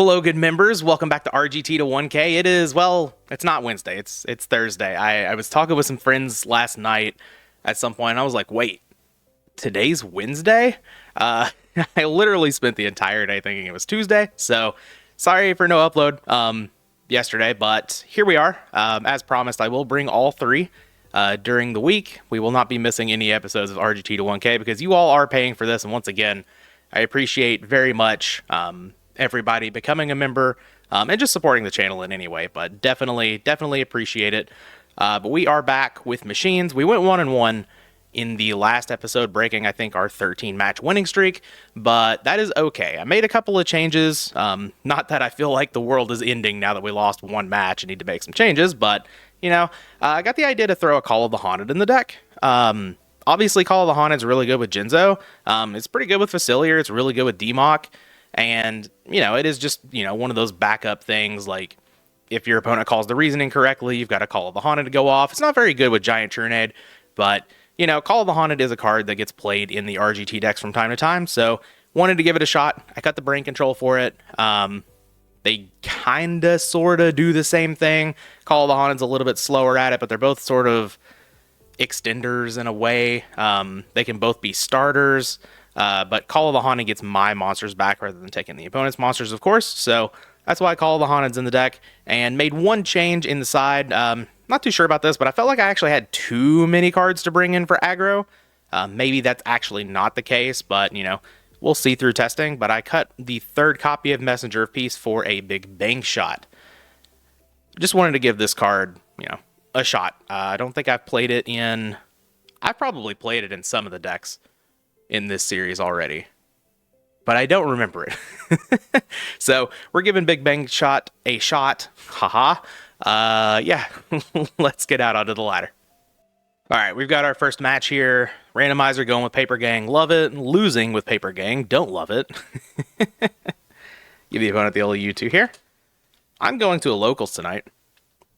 Hello, good members. Welcome back to RGT to 1K. It is, well, it's not Wednesday. It's Thursday. I was talking with some friends last night at some point, and I was like, wait, today's Wednesday? I literally spent the entire day thinking it was Tuesday, so sorry for no upload yesterday, but here we are. As promised, I will bring all three during the week. We will not be missing any episodes of RGT to 1K because you all are paying for this, and once again, I appreciate very much everybody becoming a member and just supporting the channel in any way, but definitely appreciate it. But we are back with machines. We went 1-1 in the last episode, breaking I think our 13 match winning streak, but that is okay. I made a couple of changes. Not that I feel like the world is ending now that we lost one match and need to make some changes, but you know, I got the idea to throw a Call of the Haunted in the deck. Obviously Call of the Haunted is really good with Jinzo. It's pretty good with Facilier. It's really good with Democ. And, you know, it is just, you know, one of those backup things, like, if your opponent calls the reasoning correctly, you've got a Call of the Haunted to go off. It's not very good with Giant Trunade, but, you know, Call of the Haunted is a card that gets played in the RGT decks from time to time, so wanted to give it a shot. I cut the brain control for it. They kinda, sorta do the same thing. Call of the Haunted's a little bit slower at it, but they're both sort of extenders in a way. They can both be starters. But Call of the Haunted gets my monsters back rather than taking the opponent's monsters, of course. So that's why Call of the Haunted's in the deck. And made one change in the side. Not too sure about this, but I felt like I actually had too many cards to bring in for aggro. Maybe that's actually not the case, but, you know, we'll see through testing. But I cut the third copy of Messenger of Peace for a big bang shot. Just wanted to give this card, you know, a shot. I don't think I've played it in... I've probably played it in some of the decks in this series already, but I don't remember it. So we're giving Big Bang Shot a shot. Haha. Yeah, let's get out onto the ladder. All right, we've got our first match here. Randomizer going with Paper Gang. Love it. Losing with Paper Gang. Don't love it. Give the opponent the LU2 here. I'm going to a locals tonight.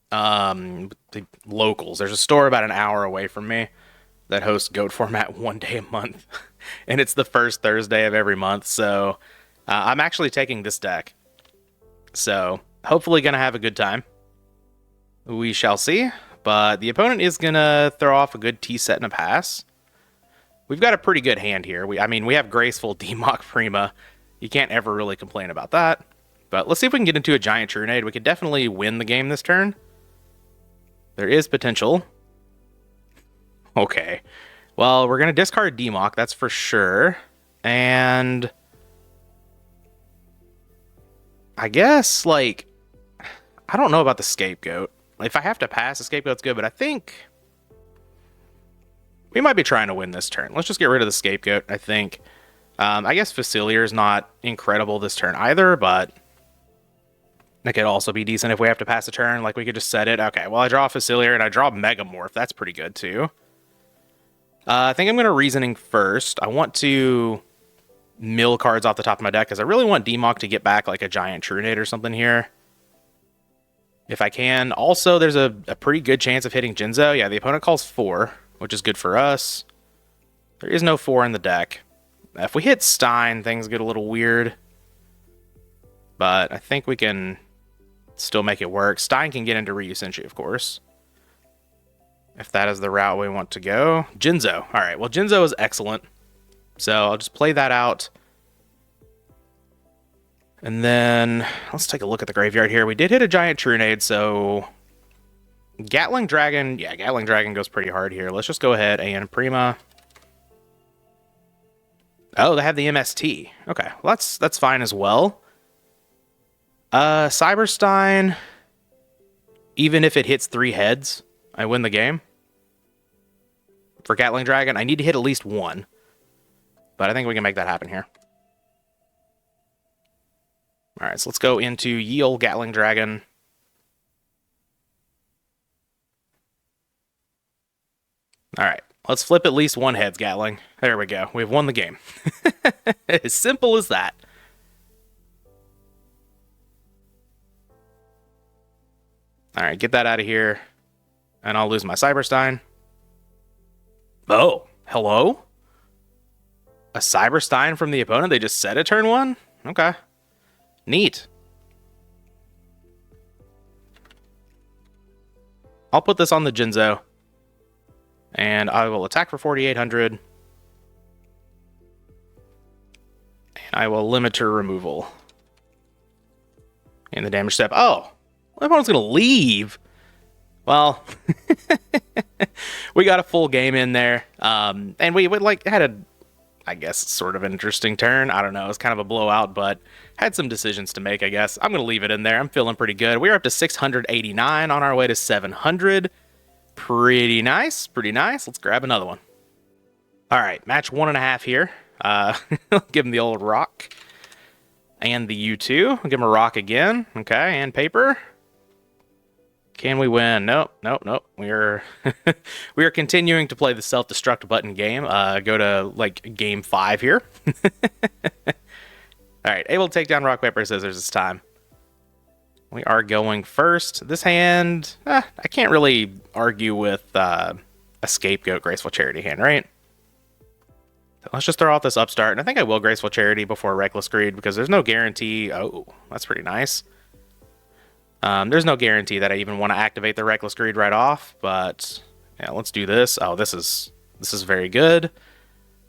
The locals. There's a store about an hour away from me that hosts GOAT format one day a month. And it's the first Thursday of every month, so I'm actually taking this deck. So hopefully going to have a good time. We shall see. But the opponent is going to throw off a good T-set and a pass. We've got a pretty good hand here. I mean, we have Graceful, Democ, Prima. You can't ever really complain about that. But let's see if we can get into a Giant Trunade. We could definitely win the game this turn. There is potential. Okay. Well, we're going to discard Democ, that's for sure. And I guess, like, I don't know about the Scapegoat. If I have to pass, the Scapegoat's good, but I think we might be trying to win this turn. Let's just get rid of the Scapegoat, I think. I guess Facilier is not incredible this turn either, but it could also be decent if we have to pass a turn. Like, we could just set it. Okay, well, I draw Facilier and I draw Megamorph. That's pretty good, too. I think I'm going to Reasoning first. I want to mill cards off the top of my deck because I really want Democ to get back like a Giant Trunade or something here, if I can. Also, there's a pretty good chance of hitting Jinzo. Yeah, the opponent calls 4, which is good for us. There is no 4 in the deck. If we hit Stein, things get a little weird. But I think we can still make it work. Stein can get into Ryu Senshi, of course, if that is the route we want to go. Jinzo. All right, well, Jinzo is excellent. So I'll just play that out. And then let's take a look at the graveyard here. We did hit a Giant Trunade, so Gatling Dragon. Yeah, Gatling Dragon goes pretty hard here. Let's just go ahead and Prima. Oh, they have the MST. Okay, well, that's fine as well. Cyberstein, even if it hits 3 heads, I win the game. For Gatling Dragon, I need to hit at least 1. But I think we can make that happen here. Alright, so let's go into Ye Olde Gatling Dragon. Alright, let's flip at least 1 heads, Gatling. There we go. We've won the game. As simple as that. Alright, get that out of here. And I'll lose my Cyberstein. Oh, hello? A Cyberstein from the opponent? They just set a turn 1? Okay. Neat. I'll put this on the Jinzo. And I will attack for 4,800. And I will limiter removal. And the damage step. Oh, everyone's going to leave. Well, we got a full game in there. And we like had a, I guess, sort of an interesting turn. I don't know. It was kind of a blowout, but had some decisions to make, I guess. I'm going to leave it in there. I'm feeling pretty good. We're up to 689 on our way to 700. Pretty nice. Pretty nice. Let's grab another one. All right. Match 1.5 here. Give him the old rock. And the U2. I'll give him a rock again. Okay. And paper. Can we win? Nope. Nope. Nope. We are continuing to play the self-destruct button game. Go to like game 5 here. All right. Able to take down rock, paper, scissors this time. We are going first. This hand, I can't really argue with a scapegoat graceful charity hand, right? So let's just throw out this upstart. And I think I will graceful charity before reckless greed because there's no guarantee. Oh, that's pretty nice. There's no guarantee that I even want to activate the reckless greed right off, but yeah, let's do this. Oh, this is very good.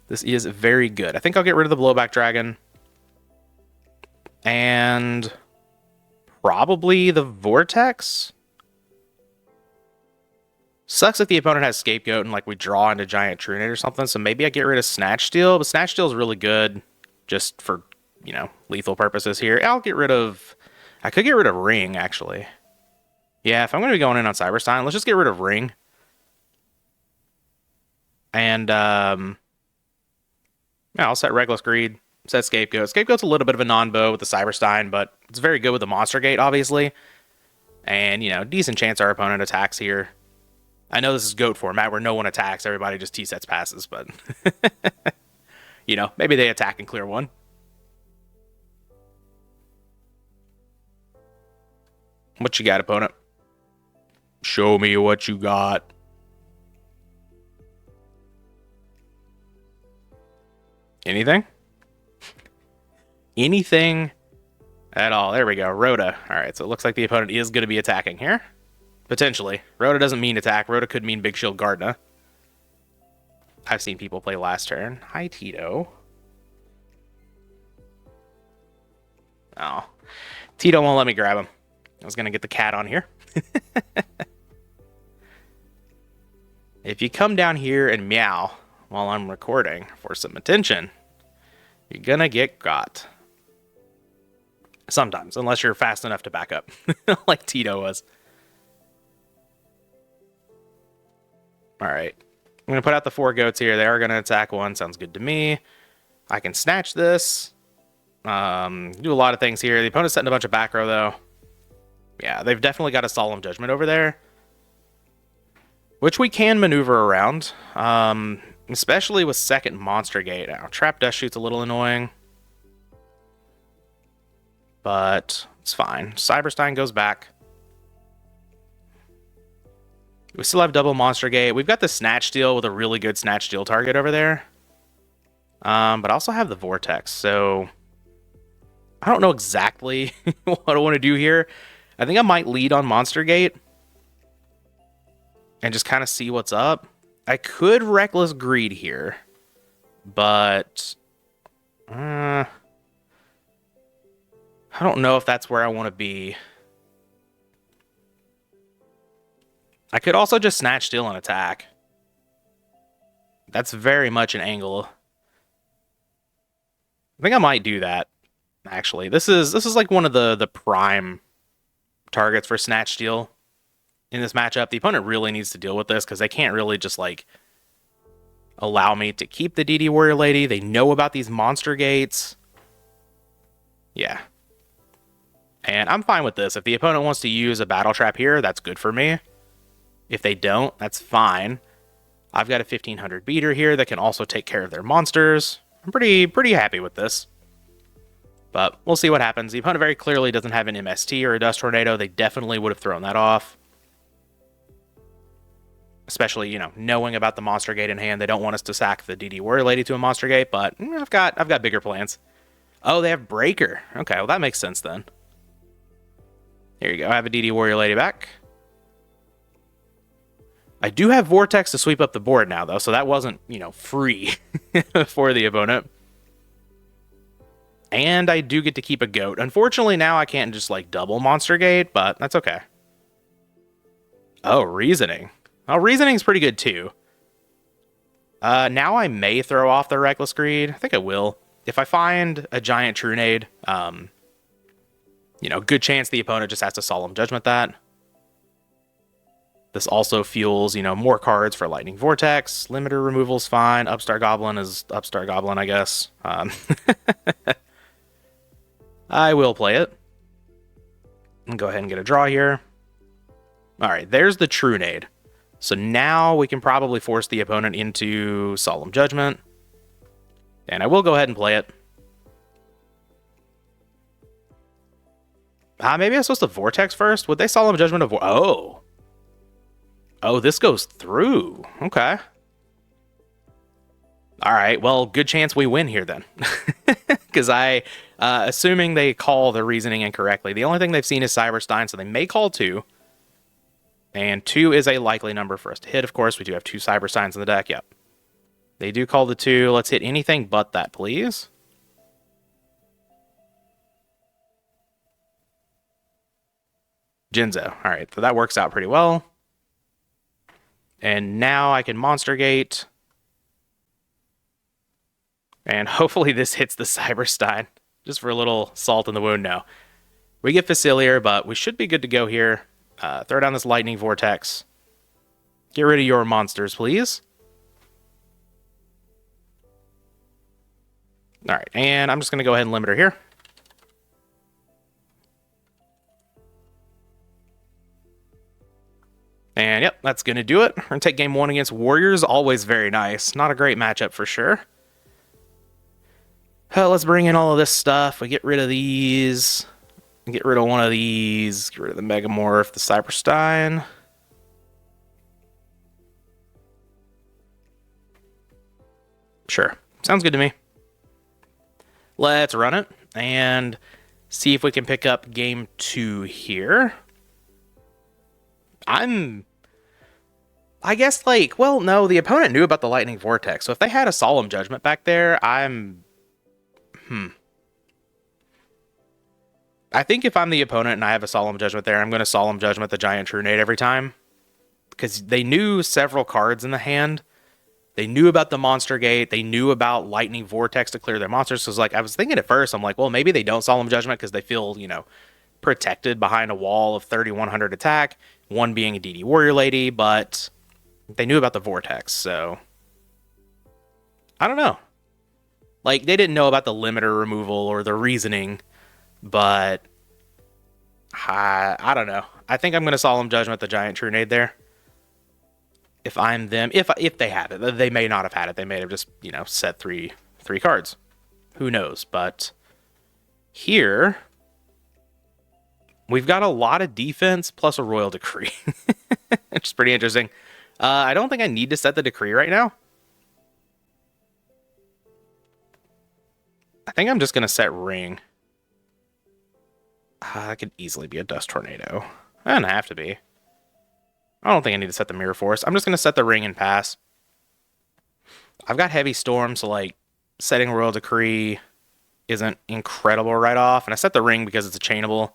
This is very good. I think I'll get rid of the blowback dragon. And probably the vortex. Sucks if the opponent has scapegoat and like we draw into giant trunate or something. So maybe I get rid of snatch steal, but snatch steal is really good just for, you know, lethal purposes here. I'll get rid of, I could get rid of ring actually. Yeah, if I'm going to be going in on Cyberstein, let's just get rid of ring. And yeah, I'll set reckless greed. Set scapegoat. Scapegoat's a little bit of a non-bow with the Cyberstein, but it's very good with the monster gate, obviously. And, you know, decent chance our opponent attacks here. I know this is goat format where no one attacks, everybody just T-sets passes, but you know, maybe they attack and clear one. What you got, opponent? Show me what you got. Anything? Anything at all. There we go. Rhoda. All right, so it looks like the opponent is going to be attacking here. Potentially. Rhoda doesn't mean attack. Rhoda could mean Big Shield Gardna. I've seen people play last turn. Hi, Tito. Oh. Tito won't let me grab him. I was going to get the cat on here. If you come down here and meow while I'm recording for some attention, you're going to get got. Sometimes, unless you're fast enough to back up, like Tito was. All right. I'm going to put out the 4 goats here. They are going to attack one. Sounds good to me. I can snatch this. Do a lot of things here. The opponent's setting a bunch of back row, though. Yeah, they've definitely got a Solemn Judgment over there, which we can maneuver around, especially with second Monster Gate. Now, Trap Dust Shoot's a little annoying, but it's fine. Cyberstein goes back. We still have double Monster Gate. We've got the Snatch Steal with a really good Snatch Steal target over there, but I also have the Vortex, so I don't know exactly what I want to do here. I think I might lead on Monster Gate and just kind of see what's up. I could Reckless Greed here, but I don't know if that's where I want to be. I could also just Snatch Steal and attack. That's very much an angle. I think I might do that, actually. This is like one of the prime targets for Snatch Steal in this matchup. The opponent really needs to deal with this because they can't really just like allow me to keep the DD Warrior Lady. They know about these monster gates. Yeah. And I'm fine with this. If the opponent wants to use a battle trap here, that's good for me. If they don't, that's fine. I've got a 1500 beater here that can also take care of their monsters. I'm pretty happy with this. But we'll see what happens. The opponent very clearly doesn't have an MST or a Dust Tornado. They definitely would have thrown that off. Especially, you know, knowing about the Monster Gate in hand. They don't want us to sack the DD Warrior Lady to a Monster Gate, but I've got bigger plans. Oh, they have Breaker. Okay, well that makes sense then. Here you go. I have a DD Warrior Lady back. I do have Vortex to sweep up the board now, though, so that wasn't, free for the opponent. And I do get to keep a goat. Unfortunately, now I can't just, double Monster Gate, but that's okay. Oh, Reasoning. Oh, Reasoning's pretty good, too. Now I may throw off the Reckless Greed. I think I will. If I find a Giant Trunade, good chance the opponent just has to Solemn Judgment that. This also fuels, more cards for Lightning Vortex. Limiter removal's fine. Upstart Goblin is Upstart Goblin, I guess. I will play it. And go ahead and get a draw here. Alright, there's the Trunade. So now we can probably force the opponent into Solemn Judgment. And I will go ahead and play it. Maybe I'm supposed to Vortex first? Would they Solemn Judgment of... Oh! Oh, this goes through. Okay. Alright, well, good chance we win here then. Because assuming they call the Reasoning incorrectly, the only thing they've seen is Cyberstein, so they may call 2. And 2 is a likely number for us to hit, of course. We do have 2 Cybersteins in the deck, yep. They do call the 2. Let's hit anything but that, please. Jinzo. Alright, so that works out pretty well. And now I can Monster Gate. And hopefully this hits the Cyberstein. Just for a little salt in the wound now. We get Facilier, but we should be good to go here. Throw down this Lightning Vortex. Get rid of your monsters, please. Alright, and I'm just going to go ahead and limit her here. And yep, that's going to do it. We're going to take game 1 against Warriors. Always very nice. Not a great matchup for sure. Let's bring in all of this stuff. We get rid of these. Get rid of one of these. Get rid of the Megamorph, the Cyberstein. Sure. Sounds good to me. Let's run it and see if we can pick up game 2 here. I guess, well, no, the opponent knew about the Lightning Vortex, so if they had a Solemn Judgment back there, I think if I'm the opponent and I have a Solemn Judgment there, I'm going to Solemn Judgment the Giant Trunade every time. Because they knew several cards in the hand. They knew about the Monster Gate. They knew about Lightning Vortex to clear their monsters. So I was thinking at first, I'm like, well, maybe they don't Solemn Judgment because they feel, protected behind a wall of 3,100 attack. One being a DD Warrior Lady, but they knew about the Vortex, so... I don't know. They didn't know about the limiter removal or the Reasoning, but... I don't know. I think I'm going to Solemn Judgment the Giant Trunade there. If I'm them. If they have it. They may not have had it. They may have just, set three cards. Who knows, but... Here... We've got a lot of defense plus a Royal Decree. Which is pretty interesting. I don't think I need to set the Decree right now. I think I'm just going to set Ring. That could easily be a Dust Tornado. It doesn't have to be. I don't think I need to set the Mirror Force. I'm just going to set the Ring and pass. I've got Heavy Storm, so setting Royal Decree isn't incredible right off. And I set the Ring because it's a chainable.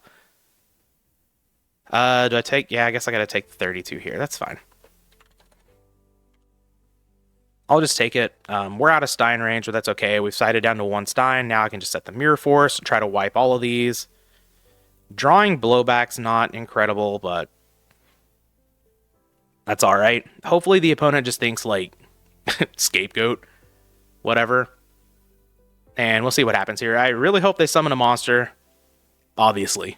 Do I take... Yeah, I guess I gotta take 32 here. That's fine. I'll just take it. We're out of Stein range, but that's okay. We've sighted down to 1 Stein. Now I can just set the Mirror Force and try to wipe all of these. Drawing Blowback's not incredible, but... That's alright. Hopefully the opponent just thinks, Scapegoat. Whatever. And we'll see what happens here. I really hope they summon a monster. Obviously.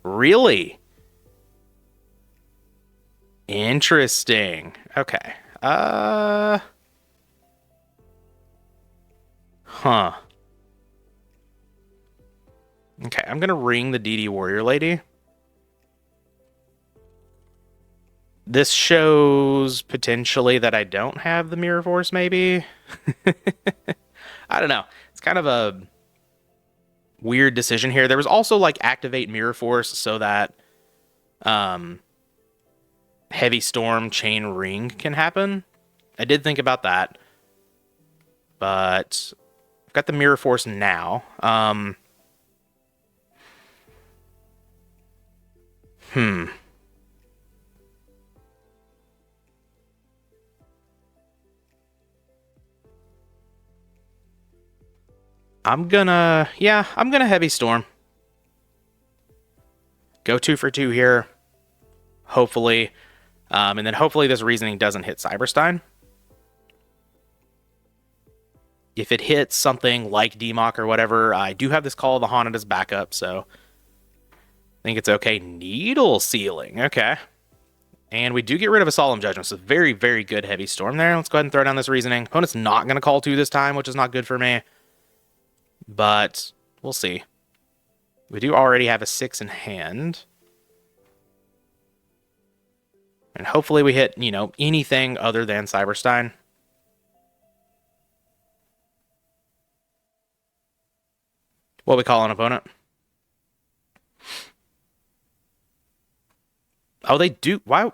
Really? Interesting. Okay. Huh. Okay, I'm gonna ring the DD Warrior Lady. This shows potentially that I don't have the Mirror Force, maybe? I don't know. It's kind of a weird decision here. There was also activate Mirror Force so that heavy storm chain ring can happen. I did think about that, but I've got the mirror force now. Hmm. I'm gonna heavy storm. Go 2 for 2 here, hopefully. And then hopefully this reasoning doesn't hit Cyberstein. If it hits something like DMOC or whatever, I do have this Call of the Haunted as backup, so I think it's okay. Needle Sealing, okay. And we do get rid of a Solemn Judgment, so very, very good heavy storm there. Let's go ahead and throw down this reasoning. Opponent's not going to call 2 this time, which is not good for me. But we'll see. We do already have a 6 in hand. And hopefully we hit, you know, anything other than Cyberstein. What we call an opponent? Oh, they do. Wow.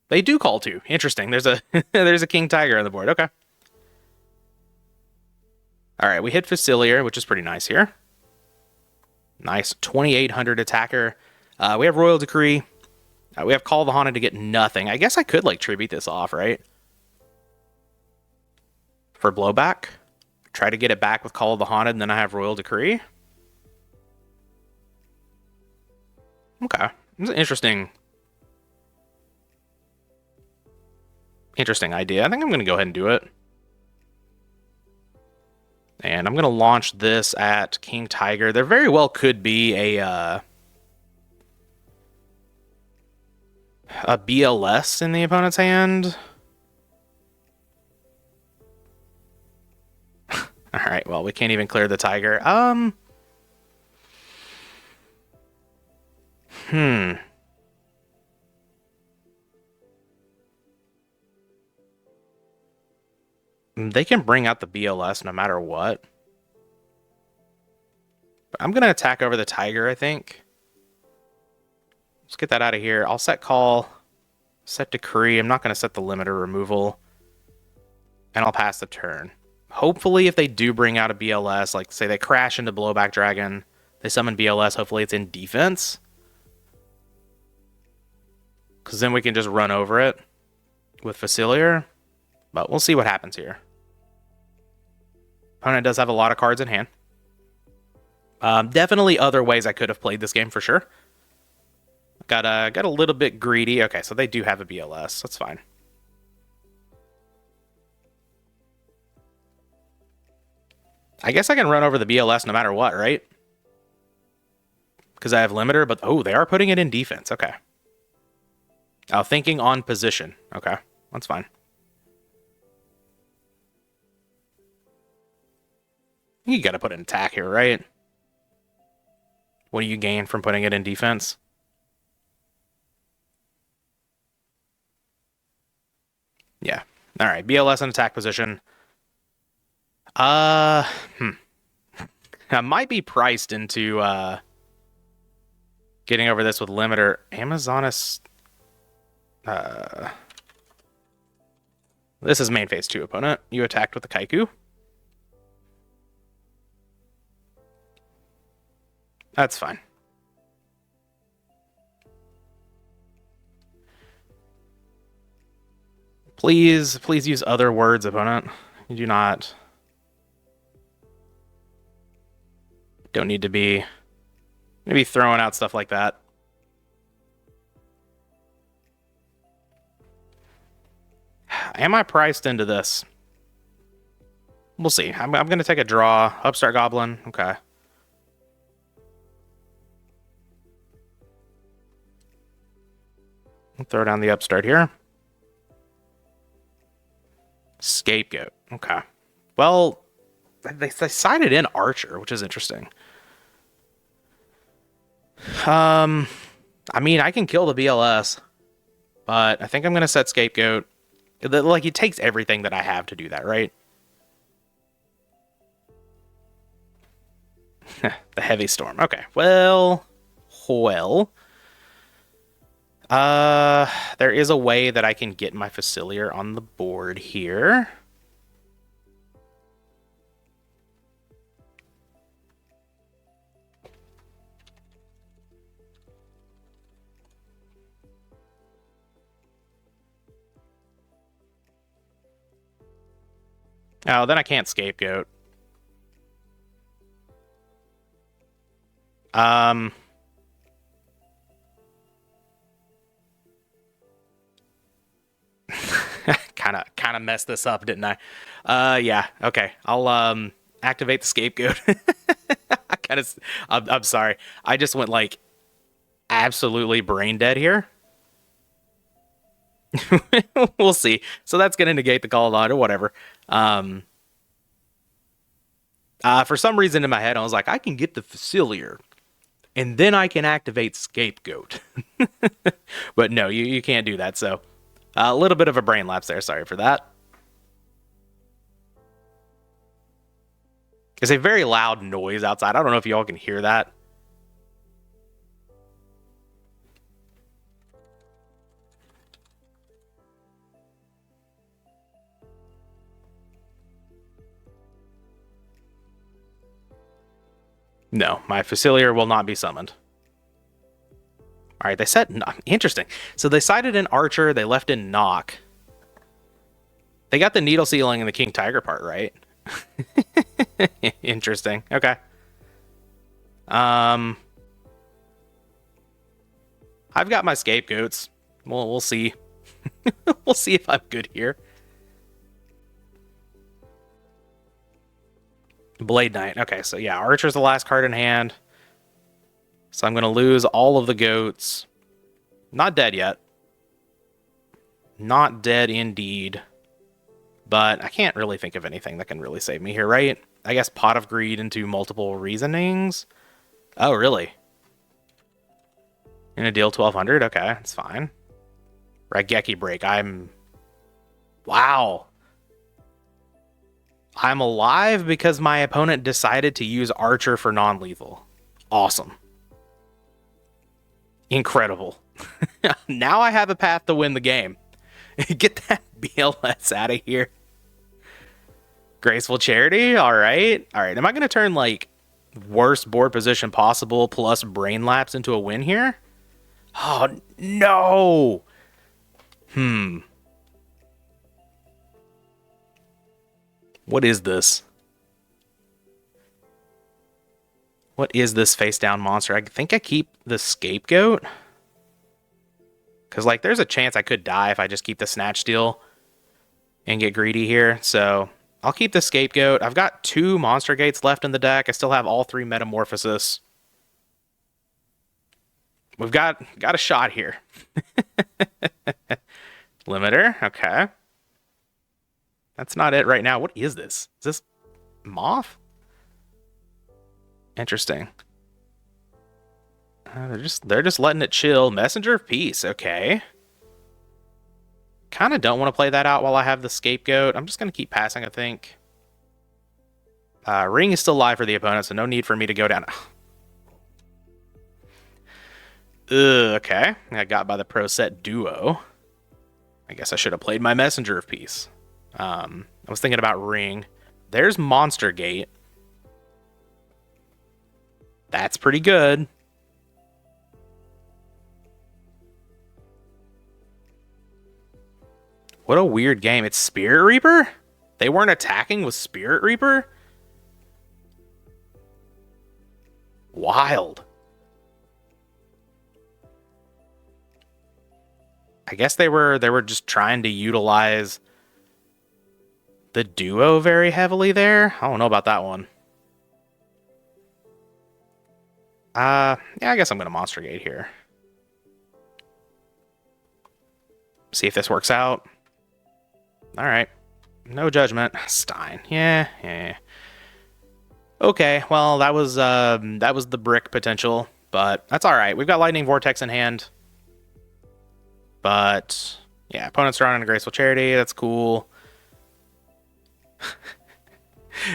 They do call 2. Interesting. There's a there's a King Tiger on the board. Okay. All right, we hit Facilier, which is pretty nice here. Nice 2,800 attacker. We have Royal Decree. We have Call of the Haunted to get nothing. I guess I could like tribute this off, right? For blowback. Try to get it back with Call of the Haunted, and then I have Royal Decree. Okay. It's an interesting idea. I think I'm going to go ahead and do it. And I'm going to launch this at King Tiger. There very well could be a BLS in the opponent's hand. All right, well, we can't even clear the Tiger. They can bring out the BLS no matter what. But I'm going to attack over the Tiger, I think. Let's get that out of here. I'll set Call, set Decree. I'm not going to set the limiter removal. And I'll pass the turn. Hopefully, if they do bring out a BLS, like say they crash into Blowback Dragon, they summon BLS, hopefully it's in defense. Because then we can just run over it with Facilier. But we'll see what happens here. Opponent does have a lot of cards in hand. Definitely other ways I could have played this game for sure. Got a little bit greedy. Okay, so they do have a BLS. That's fine. I guess I can run over the BLS no matter what, right? Because I have limiter, but oh, they are putting it in defense. Okay. Oh, thinking on position. Okay, that's fine. You got to put an attack here, right? What do you gain from putting it in defense? Yeah. All right, BLS in attack position. I might be priced into getting over this with limiter. Amazonas. This is main phase 2 opponent. You attacked with the Kaiku. That's fine. Please use other words, opponent. You do not. Don't need to be maybe throwing out stuff like that. Am I priced into this? We'll see. I'm going to take a draw. Upstart Goblin. Okay. I'll throw down the upstart here. Scapegoat. Okay. Well, they sided in Archer, which is interesting. I mean, I can kill the BLS, but I think I'm going to set Scapegoat. Like, it takes everything that I have to do that, right? The Heavy Storm. Okay. Well. There is a way that I can get my Facilier on the board here. Oh, then I can't scapegoat. Um, kind of messed this up, didn't I? Yeah. Okay. I'll activate the scapegoat. I kind of I'm sorry. I just went like absolutely brain dead here. We'll see. So that's going to negate the call line or whatever. Um for some reason in my head I was like I can get the Facilier and then I can activate scapegoat. But no, you can't do that. So a little bit of a brain lapse there. Sorry for that. It's a very loud noise outside. I don't know if y'all can hear that. No, my Facilier will not be summoned. All right, they said interesting. So they sided in Archer. They left in Knock. They got the Needle Sealing and the King Tiger part right. Interesting. Okay. I've got my scapegoats. We'll see. We'll see if I'm good here. Blade Knight. Okay, so yeah, Archer's the last card in hand. So I'm going to lose all of the goats. Not dead yet. Not dead indeed. But I can't really think of anything that can really save me here, right? I guess Pot of Greed into multiple reasonings. Oh, really? Gonna deal 1200? Okay, that's fine. Raigeki Break. Wow. I'm alive because my opponent decided to use Archer for non-lethal. Awesome. Incredible. Now I have a path to win the game. Get that BLS out of here. Graceful Charity? Alright. Alright, am I going to turn, like, worst board position possible plus Brain Lapse into a win here? Oh, no! What is this? What is this face-down monster? I think I keep the Scapegoat. Because, like, there's a chance I could die if I just keep the Snatch Steal and get greedy here. So, I'll keep the Scapegoat. I've got 2 Monster Gates left in the deck. I still have all 3 Metamorphosis. We've got a shot here. Limiter. Okay. That's not it right now. What is this? Is this Moth? Interesting. They're just letting it chill. Messenger of Peace. Okay. Kind of don't want to play that out while I have the Scapegoat. I'm just going to keep passing, I think. Ring is still live for the opponent, so no need for me to go down. Okay. I got by the Pro Set Duo. I guess I should have played my Messenger of Peace. I was thinking about Ring. There's Monster Gate. That's pretty good. What a weird game. It's Spirit Reaper? They weren't attacking with Spirit Reaper? Wild. I guess they were just trying to utilize the duo very heavily there. I don't know about that one. Yeah, I guess I'm gonna Monster Gate here. See if this works out. All right. No judgment. Stein. Yeah. Okay, well, that was the brick potential, but that's all right. We've got Lightning Vortex in hand. But yeah, opponent's drawing a Graceful Charity. That's cool.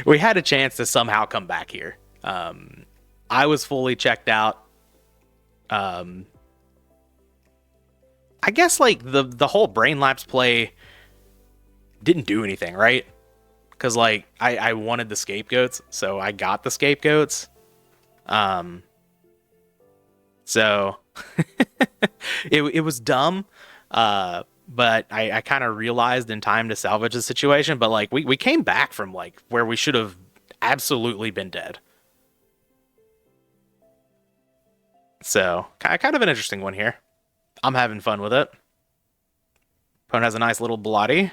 We had a chance to somehow come back here. I was fully checked out. I guess like the whole brain lapse play didn't do anything, right? Because like I wanted the scapegoats, so I got the scapegoats. Um, so it was dumb. But I kind of realized in time to salvage the situation. But like we came back from like where we should have absolutely been dead. So kind of an interesting one here. I'm having fun with it. Opponent has a nice little bloody.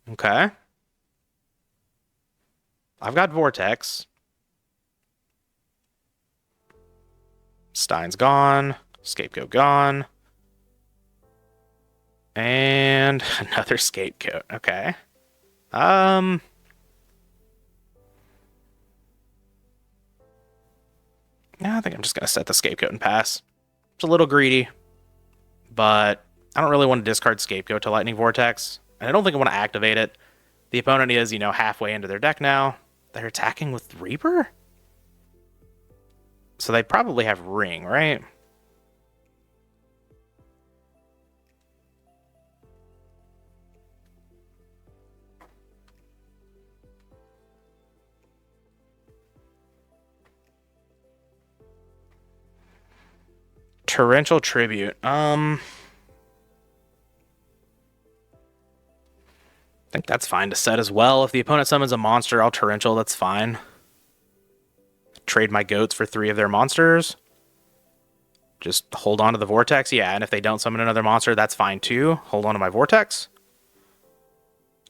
Okay. I've got Vortex. Stein's gone. Scapegoat gone. And another scapegoat. Okay. Yeah, I think I'm just gonna set the scapegoat and pass. It's a little greedy, but I don't really want to discard scapegoat to Lightning Vortex. And I don't think I want to activate it. The opponent is, halfway into their deck now. They're attacking with Reaper? So they probably have Ring, right? Torrential Tribute. I think that's fine to set as well. If the opponent summons a monster, I'll Torrential, that's fine. Trade my goats for 3 of their monsters. Just hold on to the Vortex, yeah, and if they don't summon another monster, that's fine too. Hold on to my Vortex.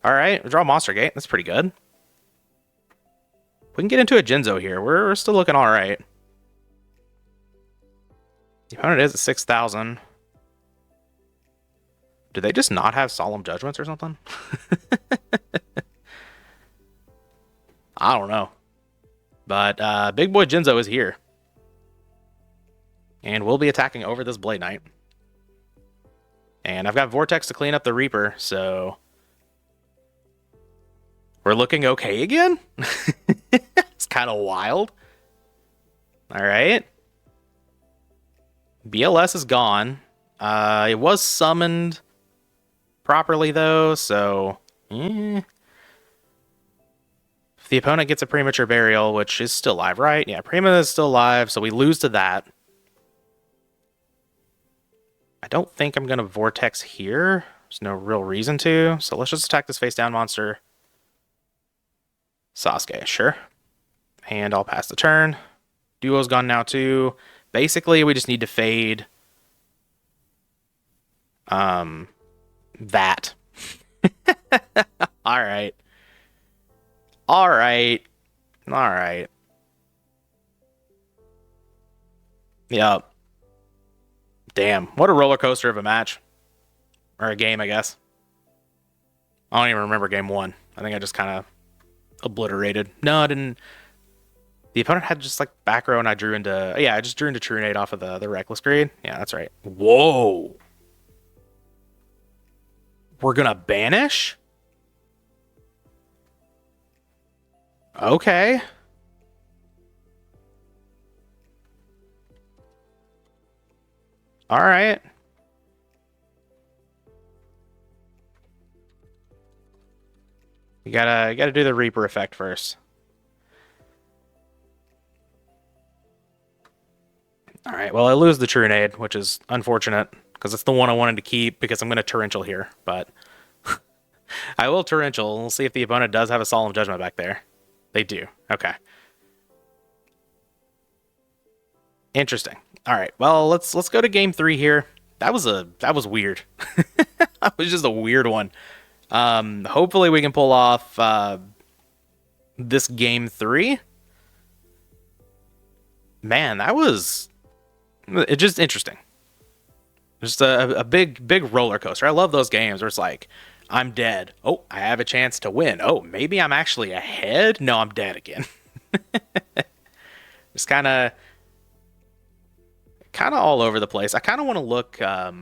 Alright, we draw Monster Gate, that's pretty good. We can get into a Jinzo here, we're still looking alright. The opponent is at 6,000. Do they just not have Solemn Judgments or something? I don't know. But Big Boy Jinzo is here. And we'll be attacking over this Blade Knight. And I've got Vortex to clean up the Reaper, so... We're looking okay again? It's kind of wild. Alright. BLS is gone. It was summoned properly, though, so... If the opponent gets a Premature Burial, which is still live, right? Yeah, Prima is still live, so we lose to that. I don't think I'm going to Vortex here. There's no real reason to, so let's just attack this face-down monster. Sasuke, sure. And I'll pass the turn. Duo's gone now, too. Basically, we just need to fade... that. Alright. Alright. Alright. Yep. Damn. What a roller coaster of a match. Or a game, I guess. I don't even remember game 1. I think I just kind of obliterated. No, I didn't. The opponent had just like back row and I drew into... Yeah, I just drew into True Nade off of the Reckless Greed. Yeah, that's right. Whoa. We're gonna banish? Okay. All right. You gotta do the Reaper effect first. All right. Well, I lose the True Nade, which is unfortunate because it's the one I wanted to keep because I'm gonna Torrential here, but I will Torrential. We'll see if the opponent does have a Solemn Judgment back there. They do. Okay. Interesting. All right. Well, let's go to game 3 here. That was weird. That was just a weird one. Hopefully we can pull off this game 3. Man, that was just interesting. Just a big roller coaster. I love those games where it's like, I'm dead. Oh, I have a chance to win. Oh, maybe I'm actually ahead. No, I'm dead again. Just kind of all over the place. I kind of want to look. I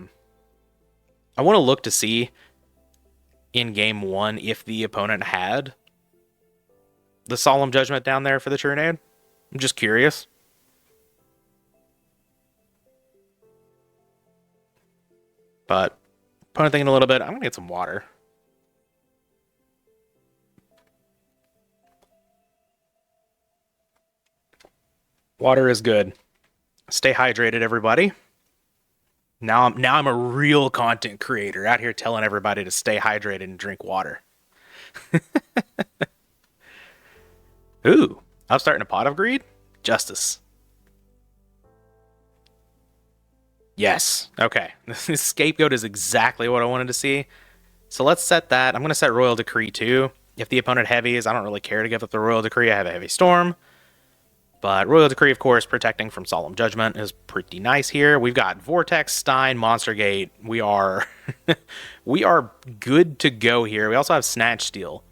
want to look to see in game 1 if the opponent had the Solemn Judgment down there for the True Nade. I'm just curious. But opponent thinking a little bit. I'm gonna get some water. Water is good. Stay hydrated, everybody. Now I'm a real content creator out here telling everybody to stay hydrated and drink water. Ooh, I'm starting a pot of greed. Justice. Yes. Okay. This scapegoat is exactly what I wanted to see. So let's set that. I'm going to set Royal Decree too. If the opponent heavies, I don't really care to give up the Royal Decree. I have a Heavy Storm. But Royal Decree, of course, protecting from Solemn Judgment is pretty nice here. We've got Vortex, Stein, Monster Gate. We are we are good to go here. We also have Snatch Steal.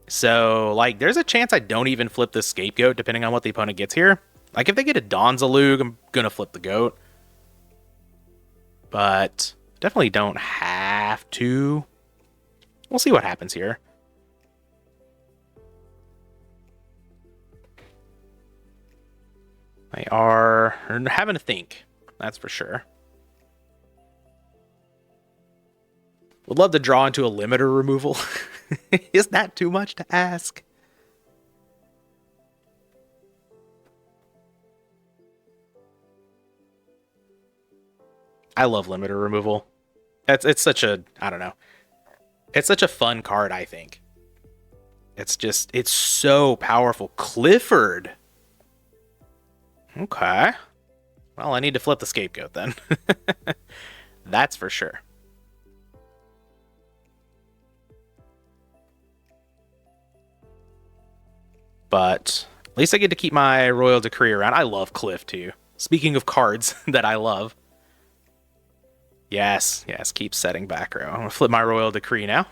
So, like, there's a chance I don't even flip the Scapegoat, depending on what the opponent gets here. Like, if they get a Donzalug, I'm going to flip the Goat. But definitely don't have to. We'll see what happens here. They are having to think, that's for sure. Would love to draw into a limiter removal. Is that too much to ask? I love limiter removal. It's such a, I don't know. It's such a fun card, I think. It's so powerful. Clifford. Okay. Well, I need to flip the Scapegoat then. That's for sure. But at least I get to keep my Royal Decree around. I love Cliff too. Speaking of cards that I love. Yes, keep setting back row. I'm going to flip my Royal Decree now.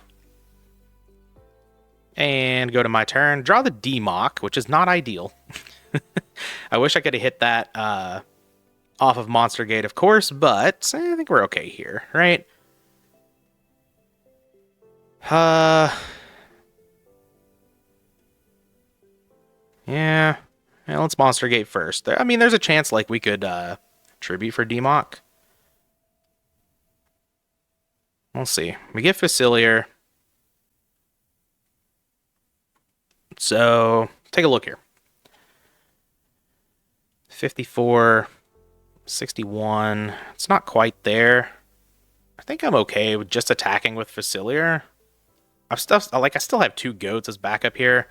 And go to my turn. Draw the D-Mock, which is not ideal. I wish I could have hit that off of Monster Gate, of course, but I think we're okay here, right? Yeah, let's Monster Gate first. I mean, there's a chance like we could tribute for D-Mock. We'll see. We get Facilier. So, take a look here. 54, 61. It's not quite there. I think I'm okay with just attacking with Facilier. I still have two goats as backup here.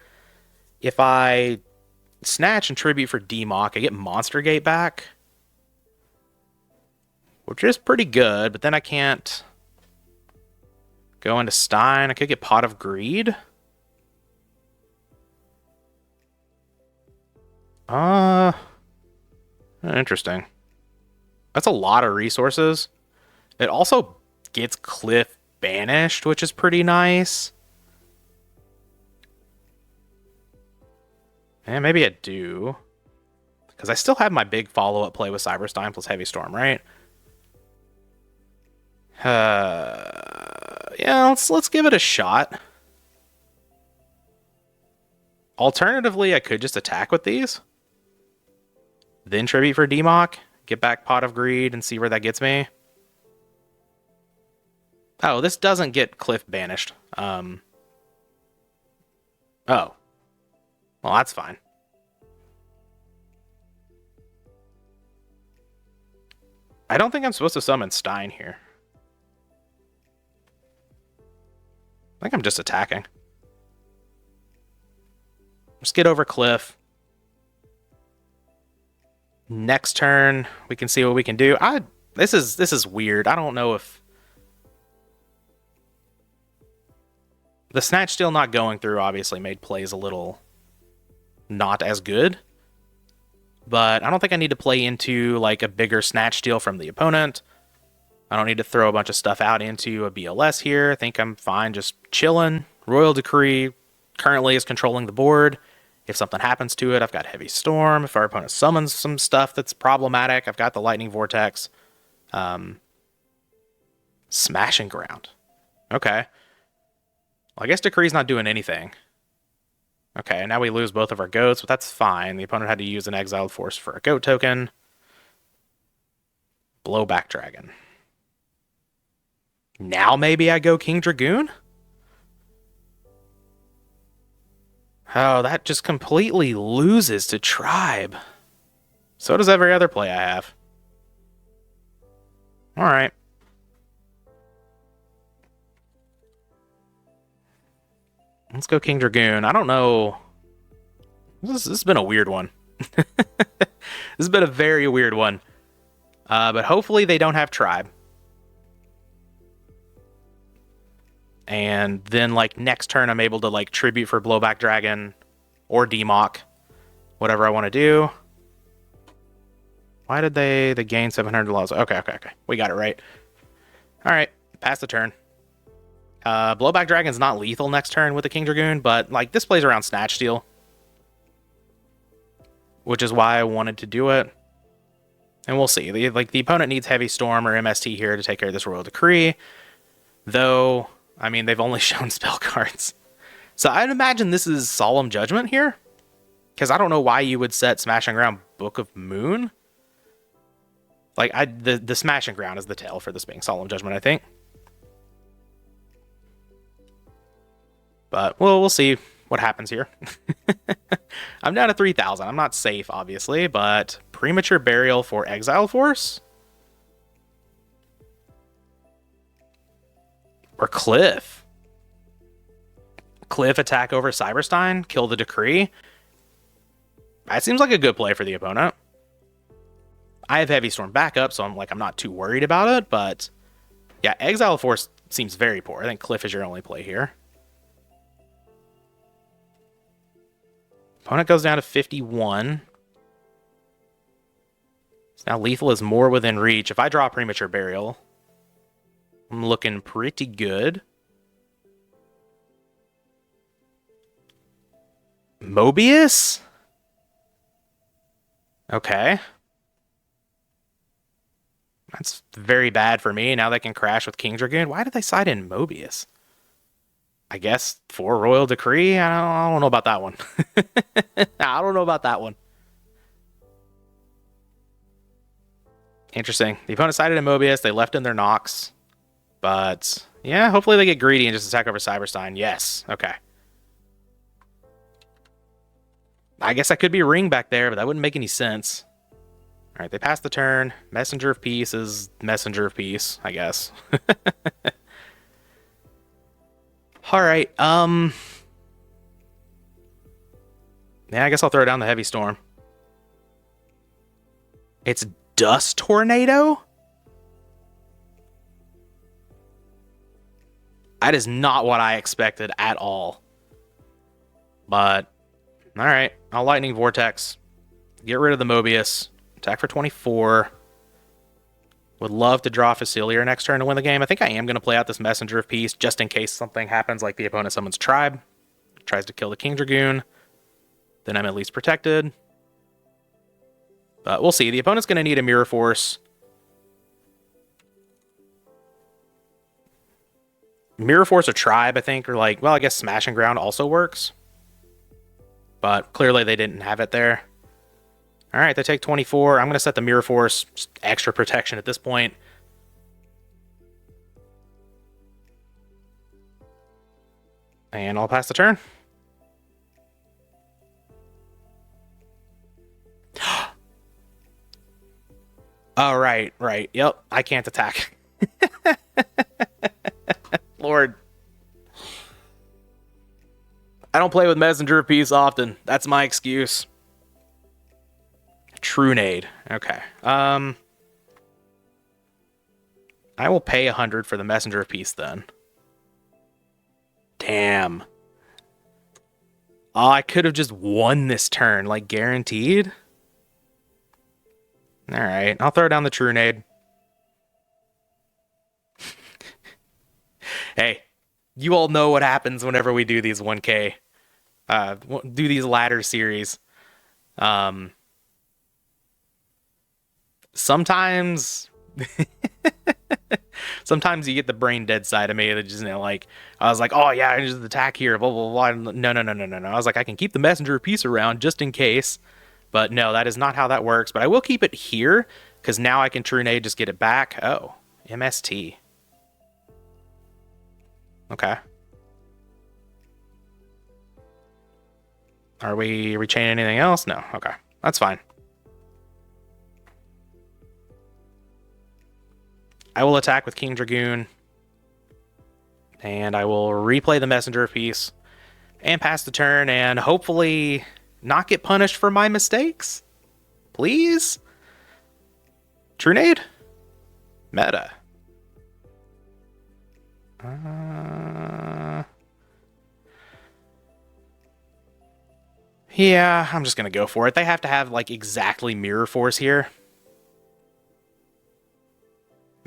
If I snatch and tribute for D-Mock, I get Monster Gate back, which is pretty good, but then I can't go into Stein. I could get Pot of Greed. Interesting. That's a lot of resources. It also gets Cliff banished, which is pretty nice. And maybe I do. Because I still have my big follow-up play with Cyberstein plus Heavy Storm, right? Yeah, let's give it a shot. Alternatively, I could just attack with these. Then tribute for D-Mock, get back Pot of Greed, and see where that gets me. Oh, this doesn't get Cliff banished. Oh. Well, that's fine. I don't think I'm supposed to summon Stein here. I think I'm just attacking. Just get over Cliff. Next turn, we can see what we can do. This is weird. I don't know if the Snatch Steal not going through obviously made plays a little not as good. But I don't think I need to play into like a bigger Snatch Steal from the opponent. I don't need to throw a bunch of stuff out into a BLS here. I think I'm fine just chilling. Royal Decree currently is controlling the board. If something happens to it, I've got Heavy Storm. If our opponent summons some stuff that's problematic, I've got the Lightning Vortex. Smashing Ground. Okay. Well, I guess Decree's not doing anything. Okay, now we lose both of our goats, but that's fine. The opponent had to use an Exiled Force for a goat token. Blowback Dragon. Now maybe I go King Dragoon? Oh, that just completely loses to Tribe. So does every other play I have. Alright. Let's go King Dragoon. I don't know. This has been a weird one. This has been a very weird one. But hopefully they don't have Tribe. And then, like, next turn I'm able to, like, Tribute for Blowback Dragon or Demock. Whatever I want to do. Why did they gain 700 laws? Okay. We got it right. Alright, pass the turn. Blowback Dragon's not lethal next turn with the King Dragoon, but, like, this plays around Snatch Steal. Which is why I wanted to do it. And we'll see. The opponent needs Heavy Storm or MST here to take care of this Royal Decree. Though, I mean, they've only shown spell cards. So I'd imagine this is Solemn Judgment here. Because I don't know why you would set Smashing Ground Book of Moon. Like, the Smashing Ground is the tail for this being Solemn Judgment, I think. But, well, we'll see what happens here. I'm down to 3,000. I'm not safe, obviously, but Premature Burial for Exile Force? Or Cliff? Cliff attack over Cyberstein, kill the Decree? That seems like a good play for the opponent. I have Heavy Storm backup, so I'm not too worried about it, but yeah, Exile Force seems very poor. I think Cliff is your only play here. Opponent goes down to 51. So now lethal is more within reach. If I draw Premature Burial, I'm looking pretty good. Mobius? Okay. That's very bad for me. Now they can crash with King Dragoon. Why did they side in Mobius? I guess for Royal Decree? I don't know about that one. I don't know about that one. Interesting. The opponent sided in Mobius. They left in their Nox. But, yeah, hopefully they get greedy and just attack over Cyberstein. Yes. Okay. I guess that could be Ring back there, but that wouldn't make any sense. All right, they pass the turn. Messenger of Peace is Messenger of Peace, I guess. All right, yeah, I guess I'll throw down the Heavy Storm. It's Dust Tornado? That is not what I expected at all. But, all right, I'll Lightning Vortex. Get rid of the Mobius. Attack for 24. Would love to draw Facilier next turn to win the game. I think I am going to play out this Messenger of Peace just in case something happens, like the opponent summons Tribe, tries to kill the King Dragoon. Then I'm at least protected. But we'll see. The opponent's going to need a Mirror Force. Mirror Force or Tribe, I think, or like, well, I guess Smashing Ground also works. But clearly they didn't have it there. All right, they take 24. I'm going to set the Mirror Force, just extra protection at this point. And I'll pass the turn. Oh, right. Yep, I can't attack. Lord. I don't play with Messenger of Peace often. That's my excuse. Trunade. Okay. I will pay 100 for the Messenger of Peace then. Damn. Oh, I could have just won this turn, like guaranteed. All right, I'll throw down the Trunade. Hey, you all know what happens whenever we do these 1K, do these ladder series. Sometimes sometimes you get the brain dead side of me that just, like, I was like, oh yeah, I just attack here, blah blah blah. No. I was like, I can keep the Messenger of Peace around just in case, but no, that is not how that works. But I will keep it here because now I can Trunade, just get it back. Oh, MST. Okay. Are we rechaining anything else? No. Okay. That's fine. I will attack with King Dragoon. And I will replay the messenger piece and pass the turn and hopefully not get punished for my mistakes. Please? Trunade? Meta. Yeah, I'm just gonna go for it. They have to have like exactly Mirror Force here.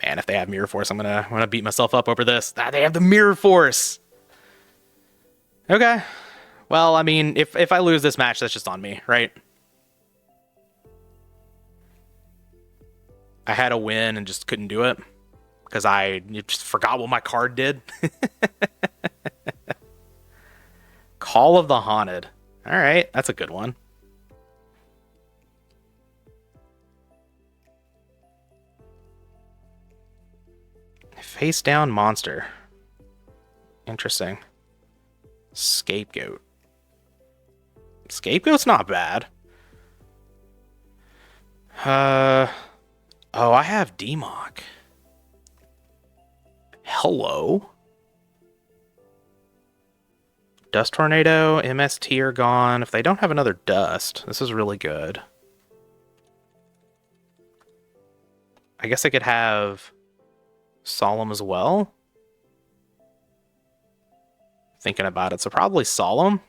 Man, if they have Mirror Force, I'm gonna beat myself up over this. Ah, they have the Mirror Force. Okay. Well, I mean, if I lose this match, that's just on me, right? I had a win and just couldn't do it because I just forgot what my card did. Call of the Haunted. All right, that's a good one. Face down monster. Interesting. Scapegoat. Scapegoat's not bad. Oh, I have Democ. Hello. Dust Tornado, MST are gone. If they don't have another Dust, this is really good. I guess I could have Solemn as well. Thinking about it, so probably Solemn.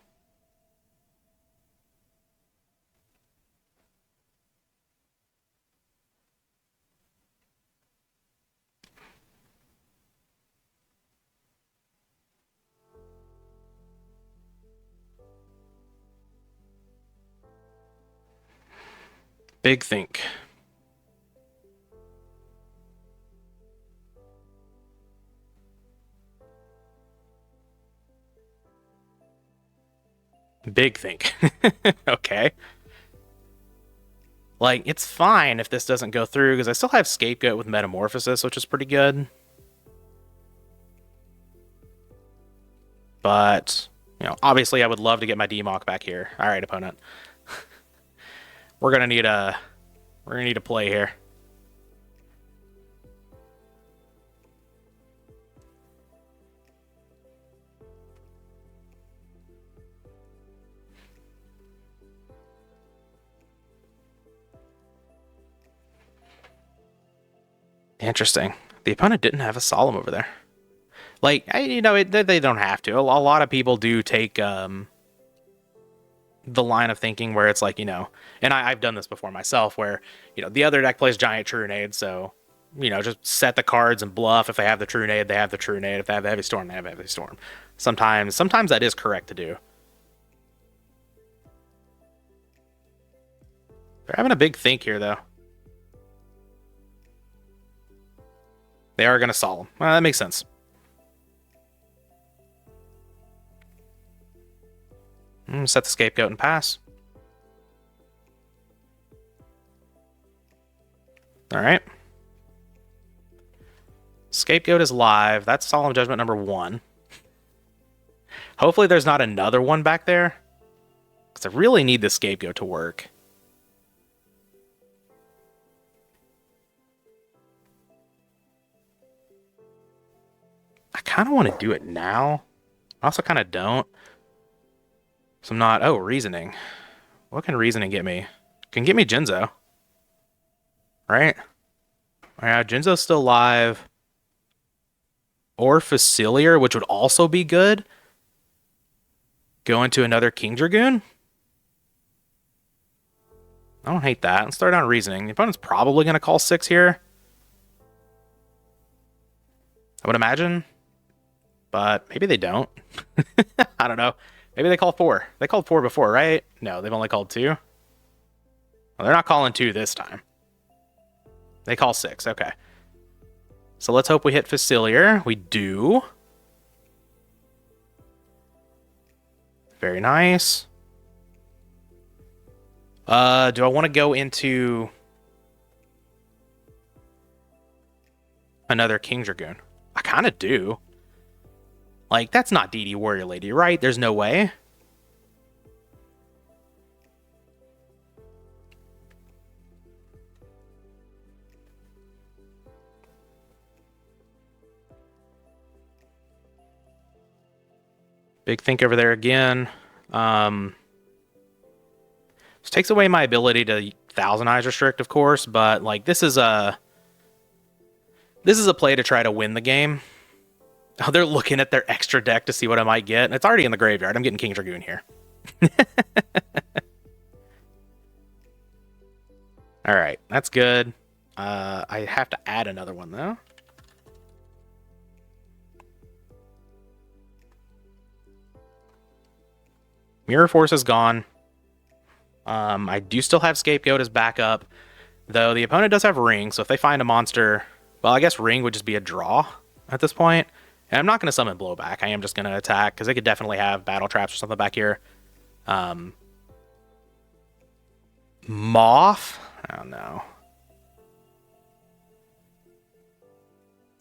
Big think. Big think. Okay. Like, it's fine if this doesn't go through, because I still have Scapegoat with Metamorphosis, which is pretty good. But, you know, obviously I would love to get my Democ back here. Alright, opponent. We're gonna need a play here. Interesting. The opponent didn't have a Solemn over there. Like, you know, they don't have to. A lot of people do take the line of thinking where it's like, you know, and I've done this before myself, where, you know, the other deck plays Giant Trunade, so, you know, just set the cards and bluff. If they have the Trunade, they have the Trunade. If they have the Heavy Storm, they have the Heavy Storm. Sometimes that is correct to do. They're having a big think here, though. They are going to Solemn. Well, that makes sense. Set the Scapegoat and pass. All right. Scapegoat is live. That's Solemn Judgment number 1. Hopefully there's not another one back there, because I really need the Scapegoat to work. I kind of want to do it now. I also kind of don't. So I'm not... Oh, Reasoning. What can Reasoning get me? Can get me Jinzo. Right? Yeah, Jinzo's still live. Or Facilier, which would also be good. Go into another King Dragoon. I don't hate that. Let's start on Reasoning. The opponent's probably going to call 6 here. I would imagine. But maybe they don't. I don't know. Maybe they call 4. They called 4 before, right? No, they've only called 2. Well, they're not calling 2 this time. They call 6. Okay. So let's hope we hit Facilier. We do. Very nice. Do I want to go into another King Dragoon? I kind of do. Like, that's not DD Warrior Lady, right? There's no way. Big think over there again. This takes away my ability to Thousand Eyes Restrict, of course, but like this is a play to try to win the game. Oh, they're looking at their extra deck to see what I might get. It's already in the graveyard. I'm getting King Dragoon here. All right, that's good. I have to add another one though. Mirror Force is gone. I do still have Scapegoat as backup, though the opponent does have Ring, so if they find a monster, well, I guess Ring would just be a draw at this point. And I'm not going to summon Blowback. I am just going to attack, because they could definitely have Battle Traps or something back here. Moth? I don't know.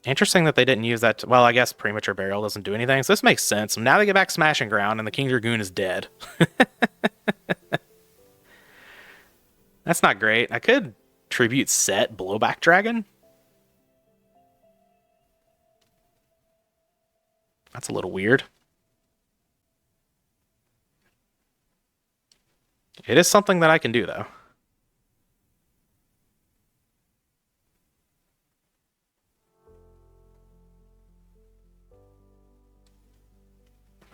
Interesting that they didn't use that. Well, I guess Premature Burial doesn't do anything, so this makes sense. Now they get back Smashing Ground, and the King Dragoon is dead. That's not great. I could Tribute Set Blowback Dragon. That's a little weird. It is something that I can do, though.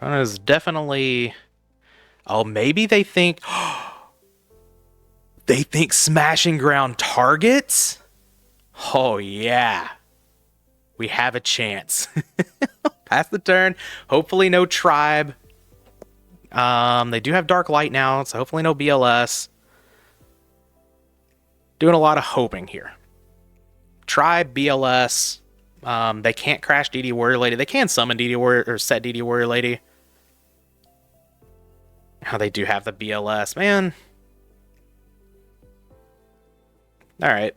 Is definitely... Oh, maybe they think... They think Smashing Ground targets? Oh, yeah. We have a chance. Pass the turn. Hopefully no Tribe. They do have Dark Light now, so hopefully no BLS. Doing a lot of hoping here. Tribe, BLS. They can't crash DD Warrior Lady. They can summon DD Warrior, or set DD Warrior Lady. Now they do have the BLS. Man. Alright.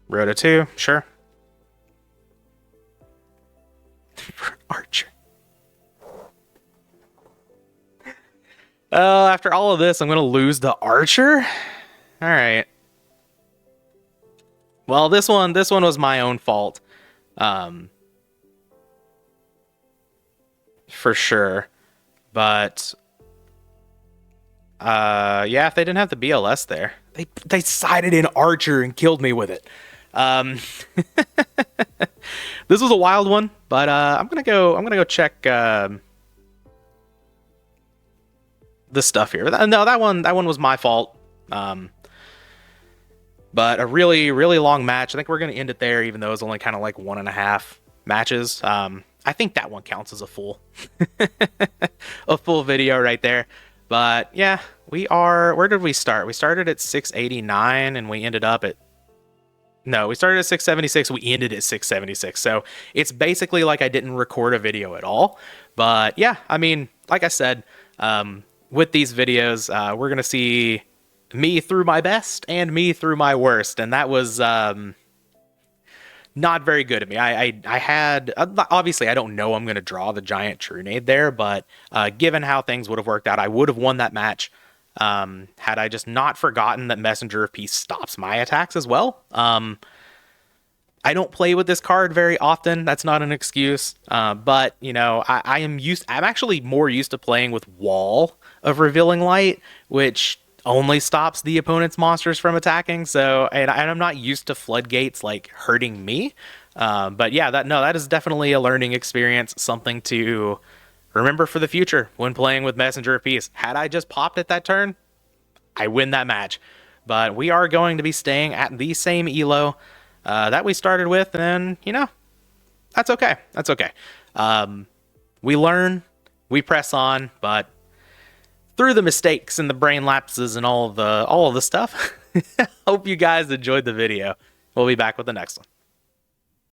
Rhoda 2, sure. Archer. After all of this, I'm going to lose the Archer? Alright. Well, this one was my own fault. For sure. But yeah, if they didn't have the BLS there, they sided in Archer and killed me with it. This was a wild one, but I'm gonna go check the stuff here. No, that one was my fault. But a really, really long match. I think we're gonna end it there, even though it's only kind of like 1.5 matches. I think that one counts as a full a full video right there. But yeah, where did we start? We started at 689 and we ended up at we started at 676, we ended at 676. So it's basically like I didn't record a video at all. But yeah, I mean, like I said, with these videos, we're going to see me through my best and me through my worst. And that was not very good of me. I had, obviously I don't know I'm going to draw the giant Trunade there, but given how things would have worked out, I would have won that match had I just not forgotten that Messenger of Peace stops my attacks as well. I don't play with this card very often. That's not an excuse. But, you know, I'm actually more used to playing with Wall of Revealing Light, which only stops the opponent's monsters from attacking. So, and I'm not used to floodgates like hurting me. But yeah, that is definitely a learning experience, something to remember for the future when playing with Messenger of Peace. Had I just popped at that turn, I win that match. But we are going to be staying at the same elo that we started with, and you know, that's okay. That's okay. We learn, we press on, but through the mistakes and the brain lapses and all of the stuff, hope you guys enjoyed the video. We'll be back with the next one.